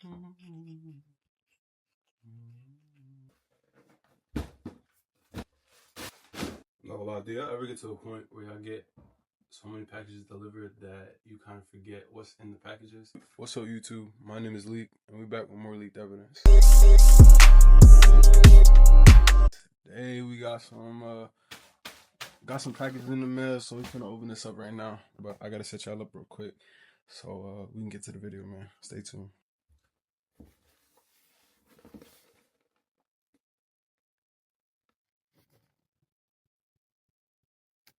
Not a lot. Do y'all ever get to a point where y'all get so many packages delivered that you kind of forget what's in the packages? What's up, YouTube? My name is Leak, and we're back with more leaked evidence. Today we got some packages in the mail, so we're gonna open this up right now. But I gotta set y'all up real quick, so we can get to the video, man. Stay tuned.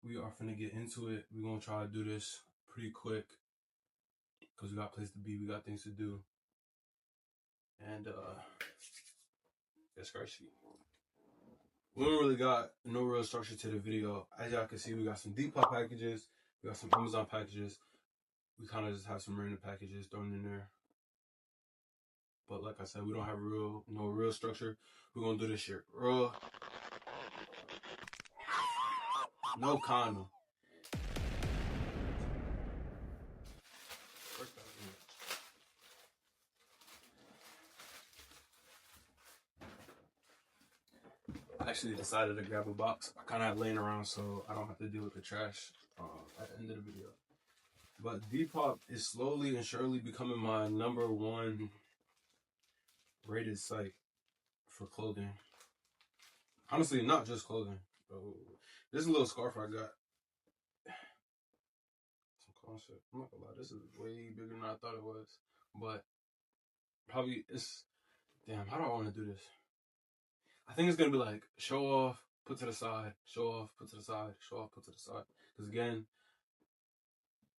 We are finna get into it. We're gonna try to do this pretty quick because we got a place to be, we got things to do, and it's crazy. We don't really got no real structure to the video. As y'all can see, we got some depop packages, we got some Amazon packages. We kind of just have some random packages thrown in there. But like I said, we don't have no real structure. We're gonna do this shit raw. No condom. I actually decided to grab a box. I kind of had laying around so I don't have to deal with the trash at the end of the video. But Depop is slowly and surely becoming my #1 rated site for clothing. Honestly, not just clothing. This is a little scarf I got. Some concept. I'm not gonna lie, this is way bigger than I thought it was. But probably it's damn. How do I want to do this? I think it's gonna be like show off, put to the side, show off, put to the side, show off, put to the side. Because again,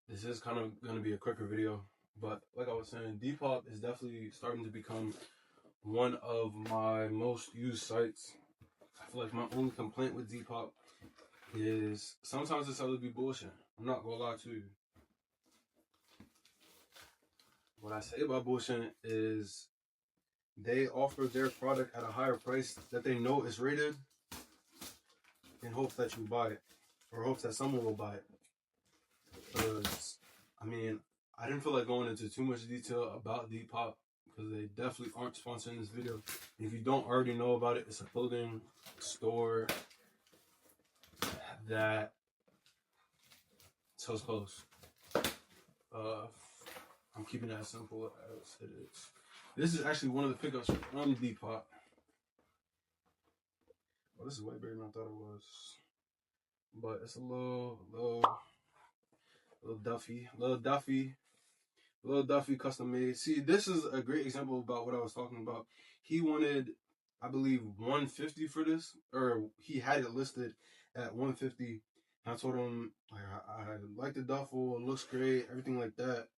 this is kind of gonna be a quicker video. But like I was saying, Depop is definitely starting to become one of my most used sites. I feel like my only complaint with Depop is sometimes the sellers be bullshit. I'm not gonna lie to you. What I say about bullshit is they offer their product at a higher price that they know is rated in hopes that you buy it, or hopes that someone will buy it. Because, I mean, I didn't feel like going into too much detail about Depop because they definitely aren't sponsoring this video. If you don't already know about it, it's a clothing store that sells clothes. I'm keeping it as simple as it is. This is actually one of the pickups from Depop. Well, this is way bigger than I thought it was. But it's a little Duffy custom made. See, this is a great example about what I was talking about. He wanted, I believe, $150 for this, or he had it listed at $150. I told him I like the duffel, it looks great, everything like that.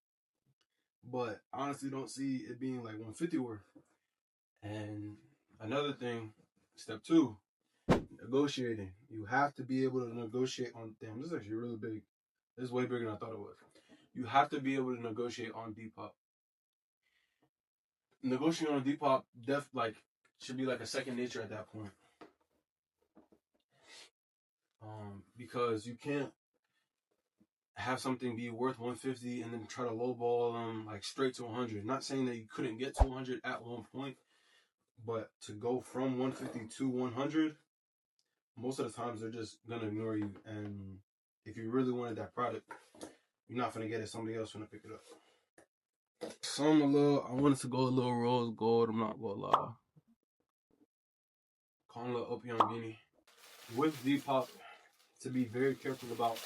But I honestly don't see it being like $150 worth. And another thing, step 2, negotiating. You have to be able to negotiate on. Damn, this is actually really big. This is way bigger than I thought it was. You have to be able to negotiate on Depop. Negotiating on Depop should be like a second nature at that point. Because you can't have something be worth $150 and then try to lowball them like straight to $100. Not saying that you couldn't get to $100 at one point, but to go from $150 to $100, most of the times they're just gonna ignore you. And if you really wanted that product, you're not gonna get it. Somebody else gonna pick it up. So I wanted to go a little rose gold. I'm not gonna lie. Calling a little opium beanie. With Depop, to be very careful about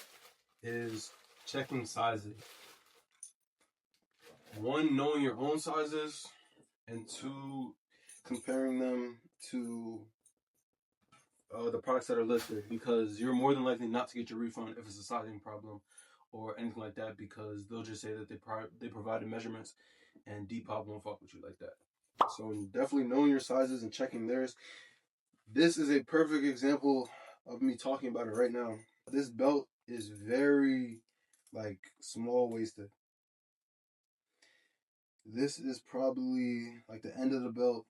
is checking sizes. 1, knowing your own sizes, and 2, comparing them to the products that are listed, because you're more than likely not to get your refund if it's a sizing problem or anything like that, because they'll just say that they provided measurements and Depop won't fuck with you like that. So definitely knowing your sizes and checking theirs. This is a perfect example of me talking about it right now. This belt is very like small waisted. This is probably like the end of the belt.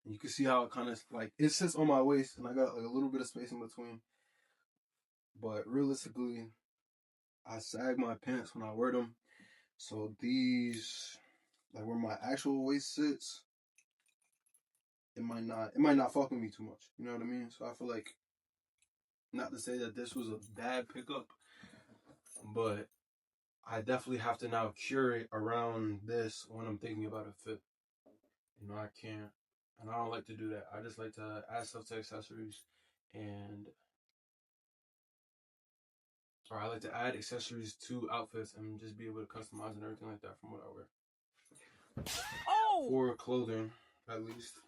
And you can see how it kind of like it sits on my waist, and I got like a little bit of space in between. But realistically, I sag my pants when I wear them. So these like where my actual waist sits, it might not fuck with me too much. You know what I mean? So I feel like, not to say that this was a bad pickup, but I definitely have to now curate around this when I'm thinking about a fit. You know, I can't, and I don't like to do that. I just like to add stuff to accessories, and or I like to add accessories to outfits and just be able to customize and everything like that from what I wear. Oh! For clothing, at least.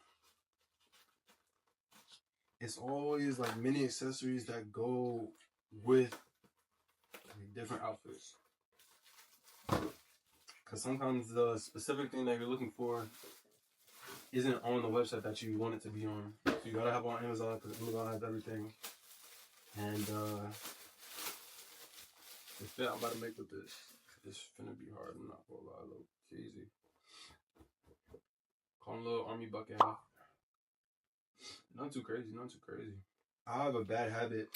It's always like mini accessories that go with different outfits. Because sometimes the specific thing that you're looking for isn't on the website that you want it to be on. So you gotta have it on Amazon, because Amazon has everything. And the fit I'm about to make with this is finna be hard. I'm not gonna lie, a little easy. Call him a little army bucket hat. Not too crazy, not too crazy. I have a bad habit.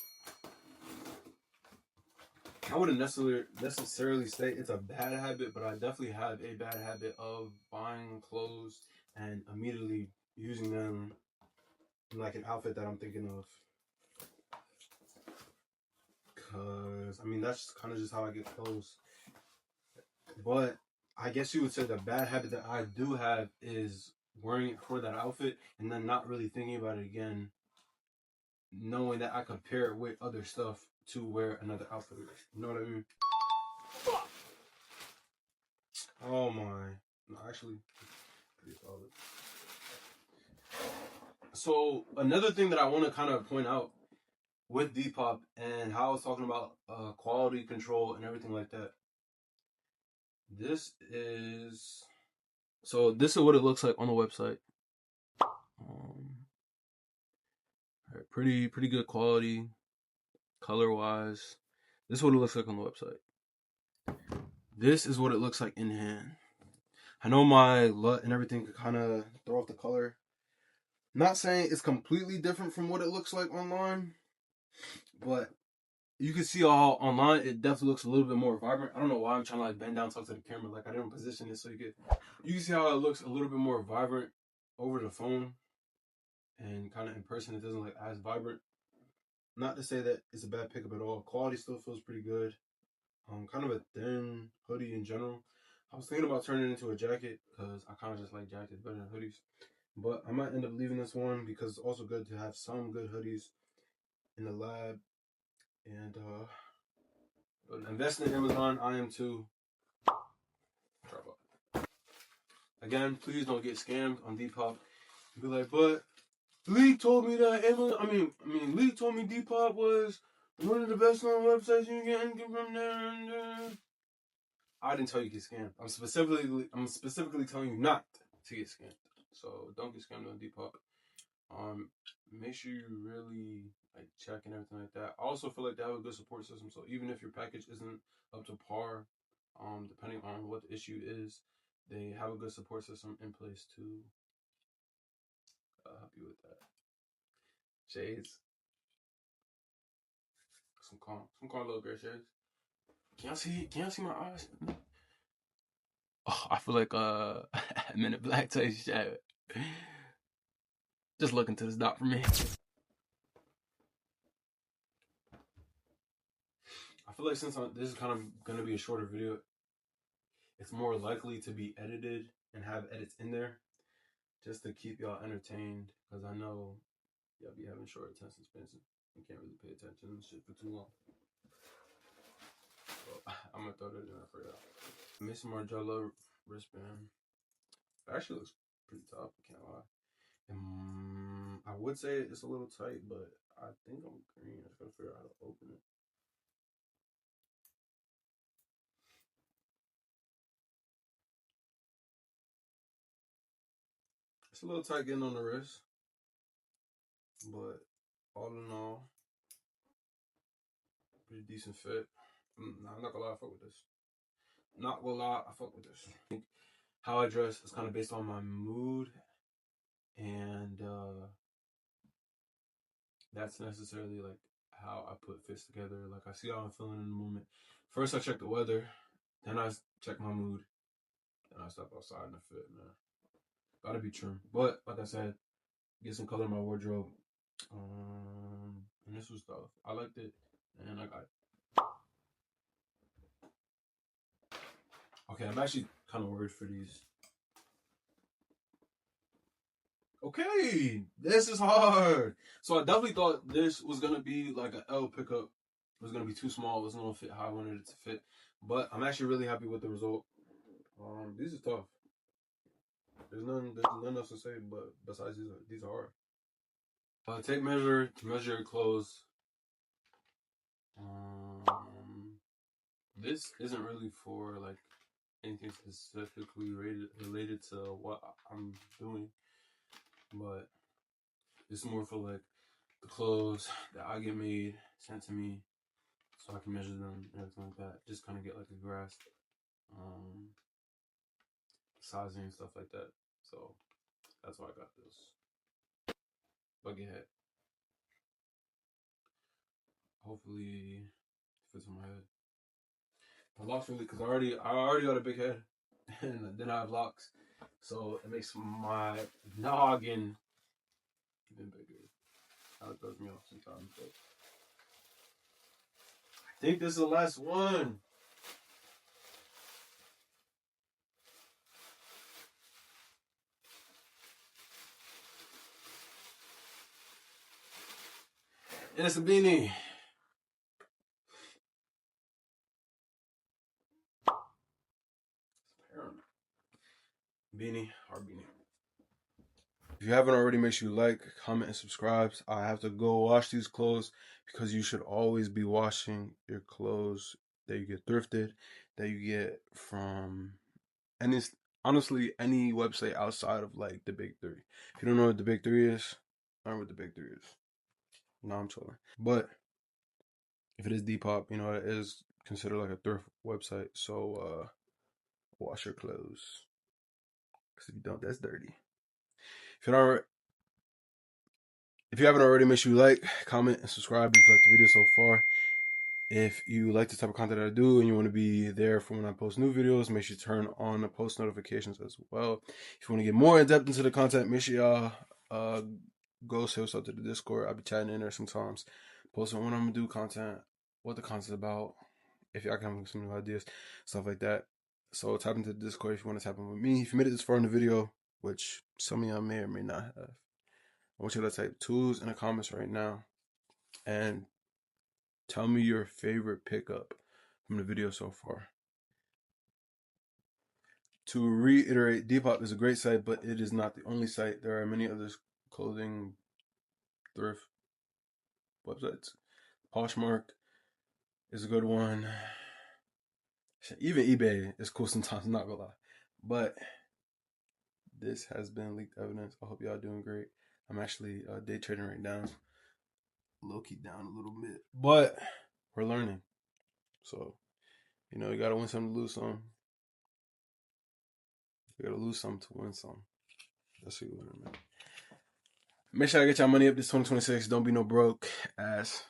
I wouldn't necessarily say it's a bad habit, but I definitely have a bad habit of buying clothes and immediately using them in like an outfit that I'm thinking of. Cause I mean that's kind of just how I get clothes. But I guess you would say the bad habit that I do have is wearing it for that outfit and then not really thinking about it again, knowing that I could pair it with other stuff to wear another outfit. You know what I mean? Oh my. No, actually, pretty solid. So another thing that I want to kind of point out with Depop and how I was talking about quality control and everything like that. This is what it looks like on the website. Right, pretty good quality, color wise. This is what it looks like on the website. This is what it looks like in hand. I know my LUT and everything could kind of throw off the color. Not saying it's completely different from what it looks like online, but you can see all online it definitely looks a little bit more vibrant. I don't know why I'm trying to like bend down, talk to the camera, like I didn't position it so you can see how it looks a little bit more vibrant over the phone, and kind of in person it doesn't look as vibrant. Not to say that it's a bad pickup at all. Quality still feels pretty good. Kind of a thin hoodie in general. I was thinking about turning it into a jacket because I kind of just like jackets better than hoodies. But I might end up leaving this one because it's also good to have some good hoodies in the lab. And but investing in Amazon, I am too. Again, please don't get scammed on Depop. Be like, but Leak told me that Amazon. Leak told me Depop was one of the best on websites you can get income from there. I didn't tell you to get scammed. I'm specifically telling you not to get scammed. So don't get scammed on Depop. Make sure you really like check and everything like that. I also feel like they have a good support system. So even if your package isn't up to par, depending on what the issue is, they have a good support system in place to help you with that. Shades. Some calm little gray shades. Can y'all see my eyes? Oh, I feel like Men in Black type shit. Just look into this dot for me. I feel like since this is kind of gonna be a shorter video, it's more likely to be edited and have edits in there, just to keep y'all entertained. Because I know y'all be having short attention spans and can't really pay attention to shit for too long. So I'm gonna throw that in there for y'all. Miss Margiela wristband. It actually looks pretty tough. I can't lie. I would say it's a little tight, but I think I'm green. I just gotta figure out how to open it. It's a little tight getting on the wrist, but all in all, pretty decent fit. Nah, I'm not gonna lie, I fuck with this. Not gonna lie, I fuck with this. How I dress is kind of based on my mood, and that's necessarily like how I put fits together. Like I see how I'm feeling in the moment. First, I check the weather, then I check my mood, and I step outside in the fit, man. Gotta be trim. But like I said, get some color in my wardrobe. And this was stuff. I liked it, and I got it. Okay, I'm actually kind of worried for these. Okay, this is hard. So I definitely thought this was gonna be like an L pickup. It was gonna be too small. It wasn't gonna fit how I wanted it to fit. But I'm actually really happy with the result. These are tough. There's nothing else to say. But besides these are hard. Tape measure to measure your clothes. This isn't really for like anything specifically related to what I'm doing, but it's more for like the clothes that I get made, sent to me, so I can measure them and everything like that. Just kind of get like a grasp, sizing and stuff like that. So that's why I got this bucket hat. Hopefully, it fits on my head. The locks really, because I already got a big head, and then I have locks, so it makes my noggin even bigger. That throws me off sometimes, but I think this is the last one. And it's a beanie. Beanie or beanie. If you haven't already, make sure you like, comment, and subscribe. I have to go wash these clothes because you should always be washing your clothes that you get thrifted, that you get from any, honestly, any website outside of like the big three. If you don't know what the big three is, learn what the big three is. No, I'm trolling. But if it is Depop, it is considered like a thrift website. So wash your clothes. Because if you don't, that's dirty. If you haven't already, make sure you like, comment, and subscribe if you like the video so far. If you like the type of content I do and you want to be there for when I post new videos, make sure you turn on the post notifications as well. If you want to get more in depth into the content, make sure y'all go say what's up to the Discord. I'll be chatting in there sometimes, posting when I'm gonna do content, what the content's about, if y'all come with some new ideas, stuff like that. So tap into the Discord if you want to tap in with me. If you made it this far in the video, which some of y'all may or may not have, I want you to type tools in the comments right now and tell me your favorite pickup from the video so far. To reiterate, Depop is a great site, but it is not the only site. There are many other clothing thrift websites. Poshmark is a good one. Even eBay is cool sometimes, not gonna lie. But this has been Leaked Evidence. I hope y'all doing great. I'm actually day trading right now. Low-key down a little bit. But we're learning. So, you gotta win some to lose some. You gotta lose some to win some. That's what you learn, man. Make sure I get y'all money up this 2026. Don't be no broke ass.